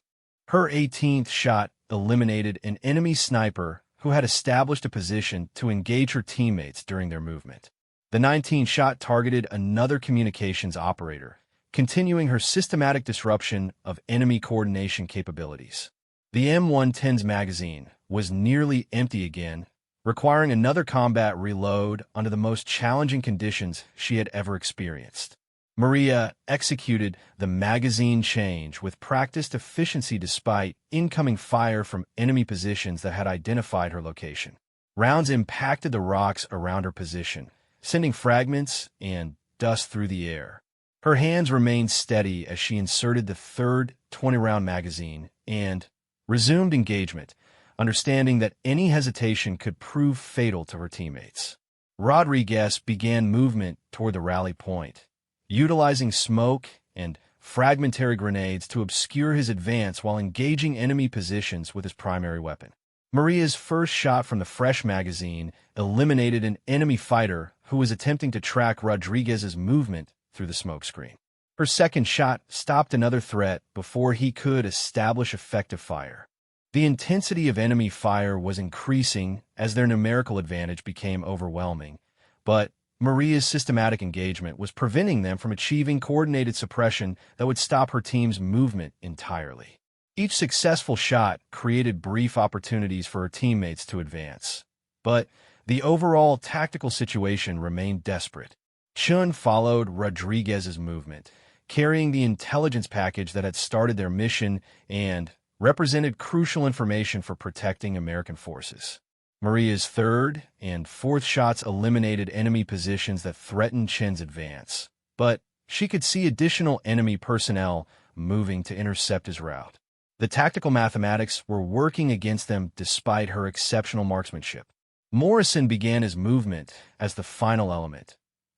Her 18th shot eliminated an enemy sniper who had established a position to engage her teammates during their movement. The 19th shot targeted another communications operator, continuing her systematic disruption of enemy coordination capabilities. The M110's magazine was nearly empty again, requiring another combat reload under the most challenging conditions she had ever experienced. Maria executed the magazine change with practiced efficiency despite incoming fire from enemy positions that had identified her location. Rounds impacted the rocks around her position, sending fragments and dust through the air. Her hands remained steady as she inserted the third 20-round magazine and resumed engagement, understanding that any hesitation could prove fatal to her teammates. Rodriguez began movement toward the rally point, utilizing smoke and fragmentary grenades to obscure his advance while engaging enemy positions with his primary weapon. Maria's first shot from the fresh magazine eliminated an enemy fighter who was attempting to track Rodriguez's movement through the smokescreen. Her second shot stopped another threat before he could establish effective fire. The intensity of enemy fire was increasing as their numerical advantage became overwhelming, but Maria's systematic engagement was preventing them from achieving coordinated suppression that would stop her team's movement entirely. Each successful shot created brief opportunities for her teammates to advance, but the overall tactical situation remained desperate. Chun followed Rodriguez's movement, carrying the intelligence package that had started their mission and represented crucial information for protecting American forces. Maria's third and fourth shots eliminated enemy positions that threatened Chen's advance, but she could see additional enemy personnel moving to intercept his route. The tactical mathematics were working against them despite her exceptional marksmanship. Morrison began his movement as the final element,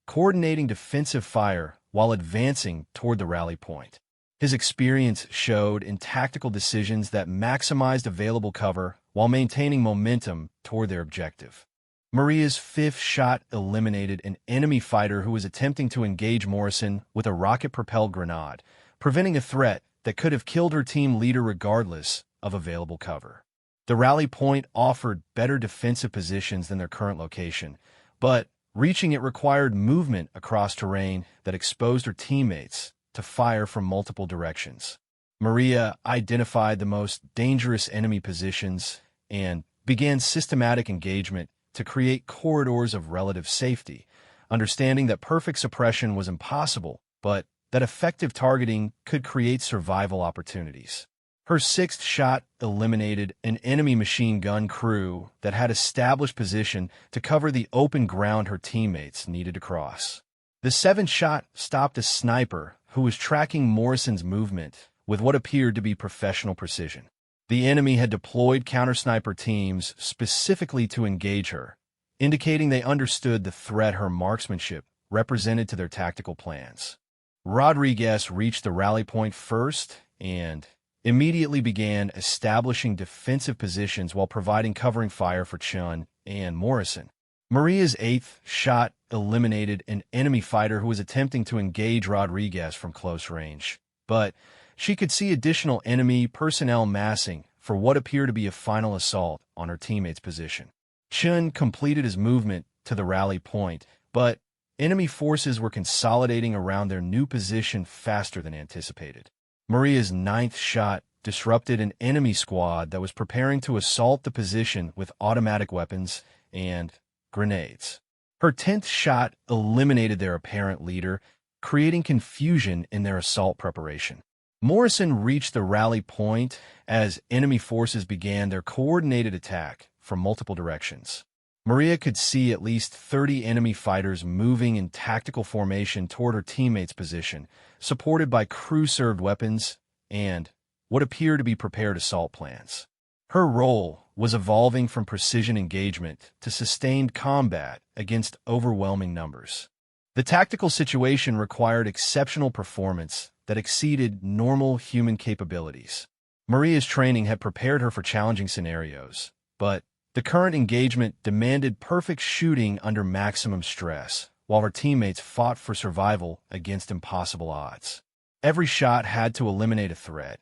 coordinating defensive fire while advancing toward the rally point. His experience showed in tactical decisions that maximized available cover while maintaining momentum toward their objective. Maria's fifth shot eliminated an enemy fighter who was attempting to engage Morrison with a rocket-propelled grenade, preventing a threat that could have killed her team leader regardless of available cover. The rally point offered better defensive positions than their current location, but reaching it required movement across terrain that exposed her teammates to fire from multiple directions. Maria identified the most dangerous enemy positions and began systematic engagement to create corridors of relative safety, understanding that perfect suppression was impossible, but that effective targeting could create survival opportunities. Her sixth shot eliminated an enemy machine gun crew that had established position to cover the open ground her teammates needed to cross. The seventh shot stopped a sniper who was tracking Morrison's movement with what appeared to be professional precision. The enemy had deployed counter-sniper teams specifically to engage her, indicating they understood the threat her marksmanship represented to their tactical plans. Rodriguez reached the rally point first and immediately began establishing defensive positions while providing covering fire for Chun and Morrison. Maria's eighth shot eliminated an enemy fighter who was attempting to engage Rodriguez from close range, but she could see additional enemy personnel massing for what appeared to be a final assault on her teammate's position. Chun completed his movement to the rally point, but enemy forces were consolidating around their new position faster than anticipated. Maria's ninth shot disrupted an enemy squad that was preparing to assault the position with automatic weapons and grenades. Her 10th shot eliminated their apparent leader, creating confusion in their assault preparation. Morrison reached the rally point as enemy forces began their coordinated attack from multiple directions. Maria could see at least 30 enemy fighters moving in tactical formation toward her teammate's position, supported by crew-served weapons and what appeared to be prepared assault plans. Her role was evolving from precision engagement to sustained combat against overwhelming numbers. The tactical situation required exceptional performance that exceeded normal human capabilities. Maria's training had prepared her for challenging scenarios, but the current engagement demanded perfect shooting under maximum stress, while her teammates fought for survival against impossible odds. Every shot had to eliminate a threat,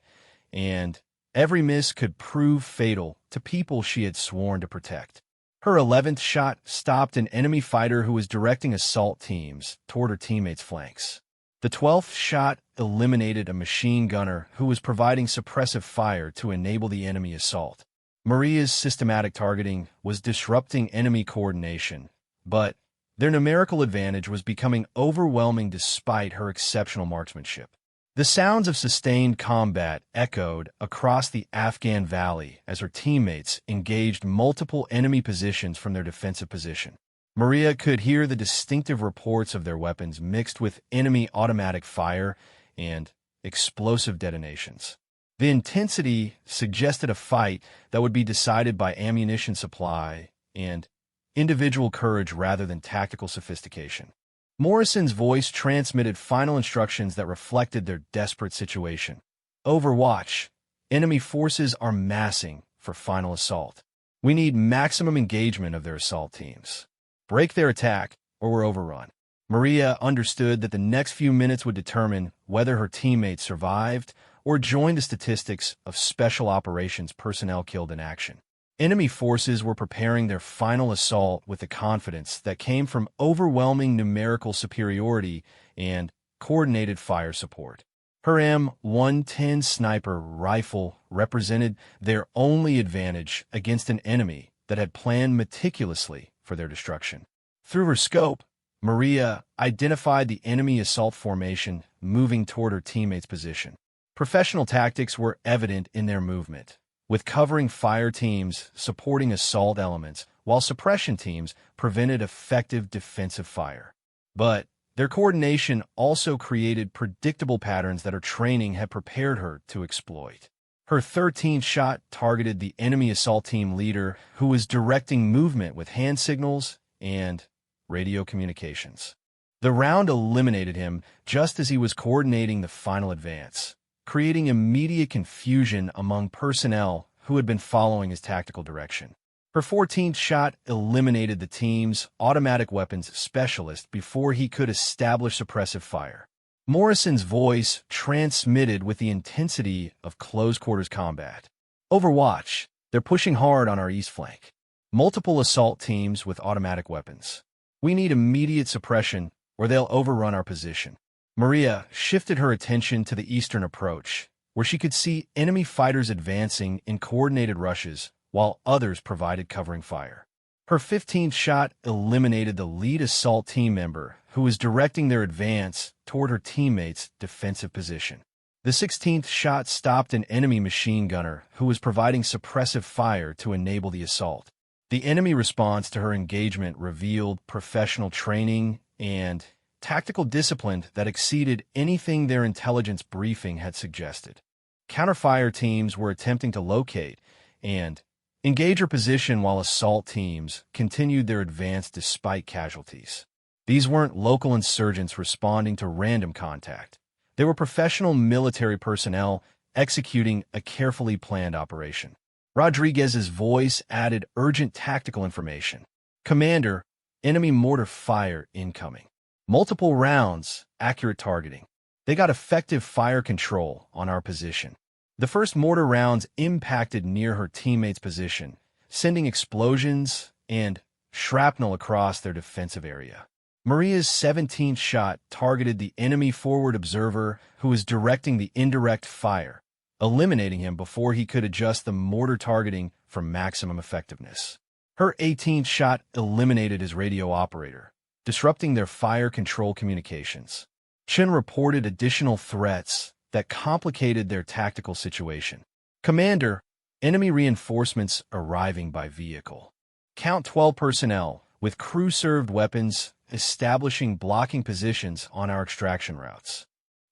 and every miss could prove fatal to people she had sworn to protect. Her 11th shot stopped an enemy fighter who was directing assault teams toward her teammates' flanks. The 12th shot eliminated a machine gunner who was providing suppressive fire to enable the enemy assault. Maria's systematic targeting was disrupting enemy coordination, but their numerical advantage was becoming overwhelming despite her exceptional marksmanship. The sounds of sustained combat echoed across the Afghan valley as her teammates engaged multiple enemy positions from their defensive position. Maria could hear the distinctive reports of their weapons mixed with enemy automatic fire and explosive detonations. The intensity suggested a fight that would be decided by ammunition supply and individual courage rather than tactical sophistication. Morrison's voice transmitted final instructions that reflected their desperate situation. Overwatch. Enemy forces are massing for final assault. We need maximum engagement of their assault teams. Break their attack, or we're overrun. Maria understood that the next few minutes would determine whether her teammates survived or joined the statistics of special operations personnel killed in action. Enemy forces were preparing their final assault with the confidence that came from overwhelming numerical superiority and coordinated fire support. Her M110 sniper rifle represented their only advantage against an enemy that had planned meticulously for their destruction. Through her scope, Maria identified the enemy assault formation moving toward her teammate's position. Professional tactics were evident in their movement, with covering fire teams supporting assault elements, while suppression teams prevented effective defensive fire. But their coordination also created predictable patterns that her training had prepared her to exploit. Her 13th shot targeted the enemy assault team leader, who was directing movement with hand signals and radio communications. The round eliminated him just as he was coordinating the final advance, creating immediate confusion among personnel who had been following his tactical direction. Her 14th shot eliminated the team's automatic weapons specialist before he could establish suppressive fire. Morrison's voice transmitted with the intensity of close-quarters combat. Overwatch. They're pushing hard on our east flank. Multiple assault teams with automatic weapons. We need immediate suppression or they'll overrun our position. Maria shifted her attention to the eastern approach, where she could see enemy fighters advancing in coordinated rushes while others provided covering fire. Her 15th shot eliminated the lead assault team member who was directing their advance toward her teammate's defensive position. The 16th shot stopped an enemy machine gunner who was providing suppressive fire to enable the assault. The enemy response to her engagement revealed professional training and tactical discipline that exceeded anything their intelligence briefing had suggested. Counterfire teams were attempting to locate and engage her position while assault teams continued their advance despite casualties. These weren't local insurgents responding to random contact. They were professional military personnel executing a carefully planned operation. Rodriguez's voice added urgent tactical information. Commander, enemy mortar fire incoming. Multiple rounds, accurate targeting. They got effective fire control on our position. The first mortar rounds impacted near her teammate's position, sending explosions and shrapnel across their defensive area. Maria's 17th shot targeted the enemy forward observer who was directing the indirect fire, eliminating him before he could adjust the mortar targeting for maximum effectiveness. Her 18th shot eliminated his radio operator, disrupting their fire control communications. Chen reported additional threats that complicated their tactical situation. Commander, enemy reinforcements arriving by vehicle. Count 12 personnel with crew-served weapons establishing blocking positions on our extraction routes.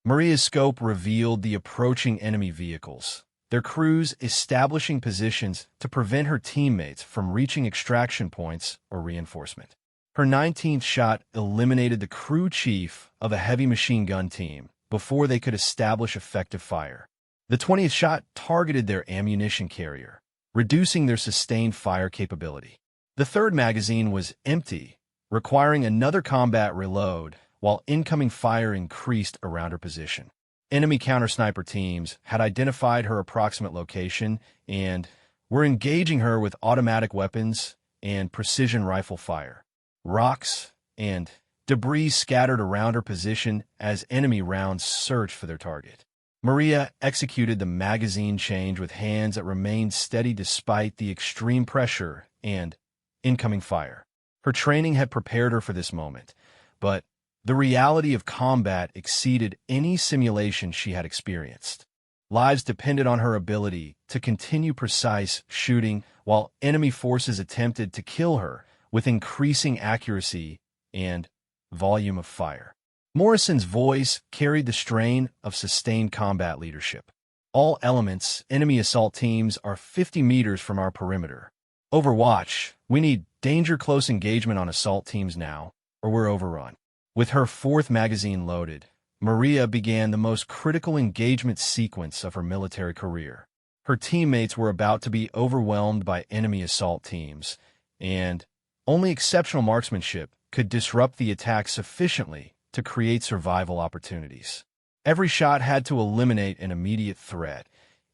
Maria's scope revealed the approaching enemy vehicles, their crews establishing positions to prevent her teammates from reaching extraction points or reinforcement. Her 19th shot eliminated the crew chief of a heavy machine gun team before they could establish effective fire. The 20th shot targeted their ammunition carrier, reducing their sustained fire capability. The third magazine was empty, requiring another combat reload while incoming fire increased around her position. Enemy counter-sniper teams had identified her approximate location and were engaging her with automatic weapons and precision rifle fire. Rocks and Debris scattered around her position as enemy rounds searched for their target. Maria executed the magazine change with hands that remained steady despite the extreme pressure and incoming fire. Her training had prepared her for this moment, but the reality of combat exceeded any simulation she had experienced. Lives depended on her ability to continue precise shooting while enemy forces attempted to kill her with increasing accuracy and volume of fire. Morrison's voice carried the strain of sustained combat leadership. All elements, enemy assault teams are 50 meters from our perimeter. Overwatch, we need danger close engagement on assault teams now, or we're overrun. With her fourth magazine loaded, Maria began the most critical engagement sequence of her military career. Her teammates were about to be overwhelmed by enemy assault teams, and only exceptional marksmanship could disrupt the attack sufficiently to create survival opportunities. Every shot had to eliminate an immediate threat,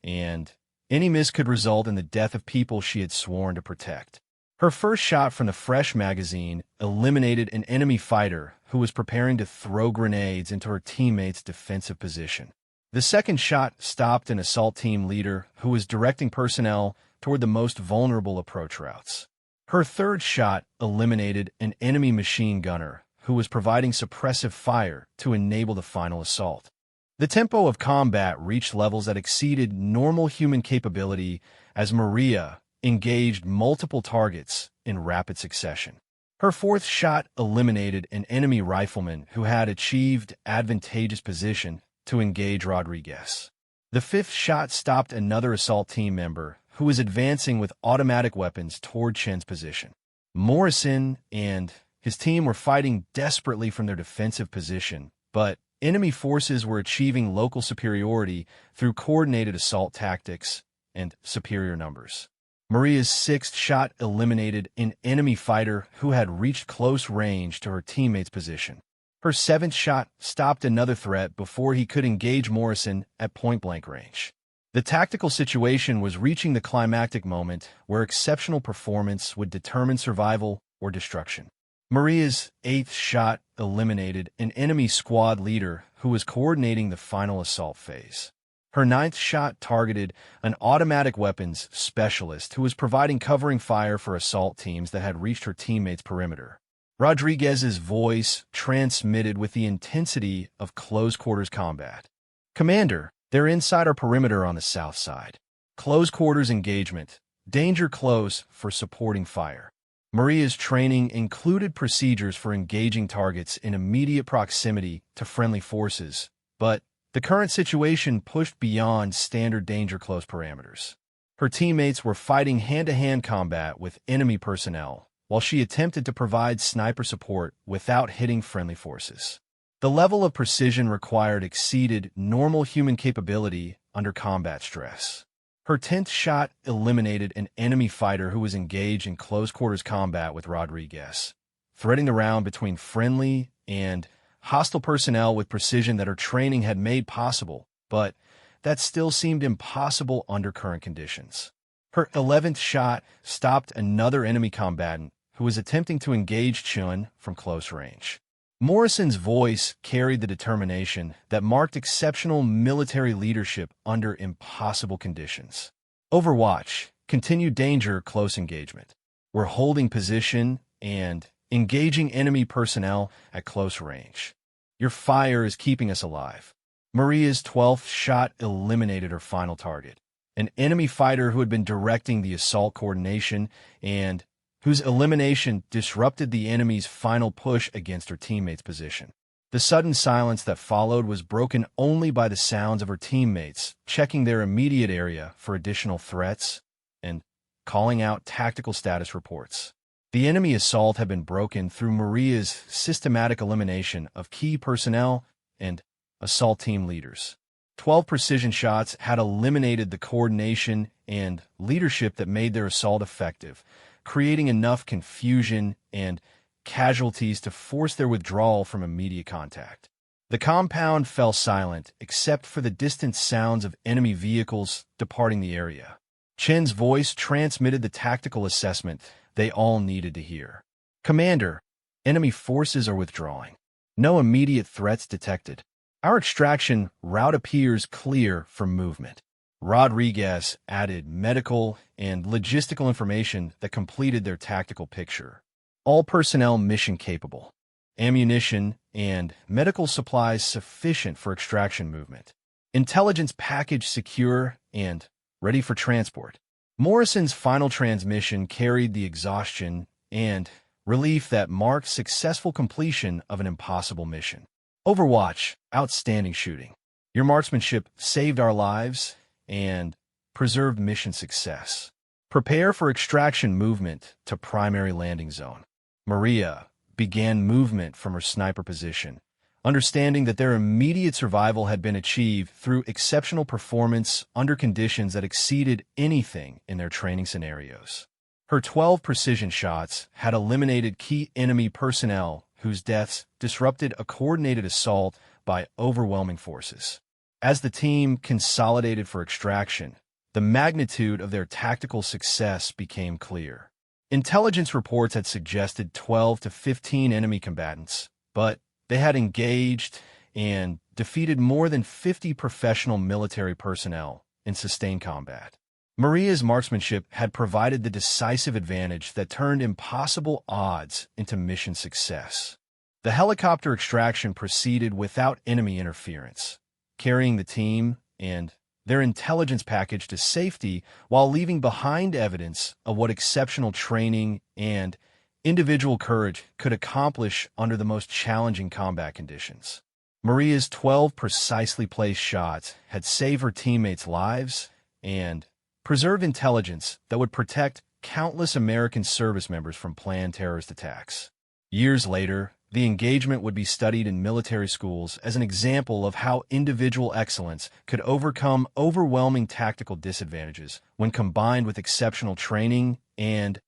and any miss could result in the death of people she had sworn to protect. Her first shot from the fresh magazine eliminated an enemy fighter who was preparing to throw grenades into her teammate's defensive position. The second shot stopped an assault team leader who was directing personnel toward the most vulnerable approach routes. Her third shot eliminated an enemy machine gunner who was providing suppressive fire to enable the final assault. The tempo of combat reached levels that exceeded normal human capability as Maria engaged multiple targets in rapid succession. Her fourth shot eliminated an enemy rifleman who had achieved advantageous position to engage Rodriguez. The fifth shot stopped another assault team member who was advancing with automatic weapons toward Chen's position. Morrison and his team were fighting desperately from their defensive position, but enemy forces were achieving local superiority through coordinated assault tactics and superior numbers. Maria's sixth shot eliminated an enemy fighter who had reached close range to her teammate's position. Her seventh shot stopped another threat before he could engage Morrison at point-blank range. The tactical situation was reaching the climactic moment where exceptional performance would determine survival or destruction. Maria's eighth shot eliminated an enemy squad leader who was coordinating the final assault phase. Her ninth shot targeted an automatic weapons specialist who was providing covering fire for assault teams that had reached her teammate's perimeter. Rodriguez's voice transmitted with the intensity of close-quarters combat. "Commander, they're inside our perimeter on the south side. Close-quarters engagement. Danger close for supporting fire." Maria's training included procedures for engaging targets in immediate proximity to friendly forces, but the current situation pushed beyond standard danger close parameters. Her teammates were fighting hand-to-hand combat with enemy personnel, while she attempted to provide sniper support without hitting friendly forces. The level of precision required exceeded normal human capability under combat stress. Her 10th shot eliminated an enemy fighter who was engaged in close-quarters combat with Rodriguez, threading the round between friendly and hostile personnel with precision that her training had made possible, but that still seemed impossible under current conditions. Her 11th shot stopped another enemy combatant who was attempting to engage Chun from close range. Morrison's voice carried the determination that marked exceptional military leadership under impossible conditions. Overwatch, continued danger, close engagement. We're holding position and engaging enemy personnel at close range. Your fire is keeping us alive. Maria's 12th shot eliminated her final target, an enemy fighter who had been directing the assault coordination and whose elimination disrupted the enemy's final push against her teammate's position. The sudden silence that followed was broken only by the sounds of her teammates checking their immediate area for additional threats and calling out tactical status reports. The enemy assault had been broken through Maria's systematic elimination of key personnel and assault team leaders. 12 precision shots had eliminated the coordination and leadership that made their assault effective, creating enough confusion and casualties to force their withdrawal from immediate contact. The compound fell silent except for the distant sounds of enemy vehicles departing the area. Chen's voice transmitted the tactical assessment they all needed to hear. "Commander, Enemy forces are withdrawing. No immediate threats detected. Our extraction route appears clear for movement. Rodriguez added medical and logistical information that completed their tactical picture. All personnel mission capable. Ammunition and medical supplies sufficient for extraction movement. Intelligence package secure and ready for transport. Morrison's final transmission carried the exhaustion and relief that marked successful completion of an impossible mission. Overwatch, outstanding shooting. Your marksmanship saved our lives and preserved mission success. Prepare for extraction movement to primary landing zone. Maria began movement from her sniper position, understanding that their immediate survival had been achieved through exceptional performance under conditions that exceeded anything in their training scenarios. Her 12 precision shots had eliminated key enemy personnel whose deaths disrupted a coordinated assault by overwhelming forces. As the team consolidated for extraction, the magnitude of their tactical success became clear. Intelligence reports had suggested 12 to 15 enemy combatants, but they had engaged and defeated more than 50 professional military personnel in sustained combat. Maria's marksmanship had provided the decisive advantage that turned impossible odds into mission success. The helicopter extraction proceeded without enemy interference, carrying the team and their intelligence package to safety while leaving behind evidence of what exceptional training and individual courage could accomplish under the most challenging combat conditions. Maria's 12 precisely placed shots had saved her teammates' lives and preserved intelligence that would protect countless American service members from planned terrorist attacks. Years later, the engagement would be studied in military schools as an example of how individual excellence could overcome overwhelming tactical disadvantages when combined with exceptional training and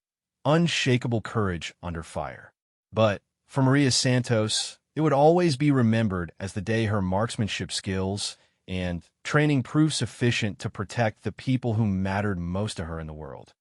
unshakable courage under fire. But for Maria Santos, it would always be remembered as the day her marksmanship skills and training proved sufficient to protect the people who mattered most to her in the world.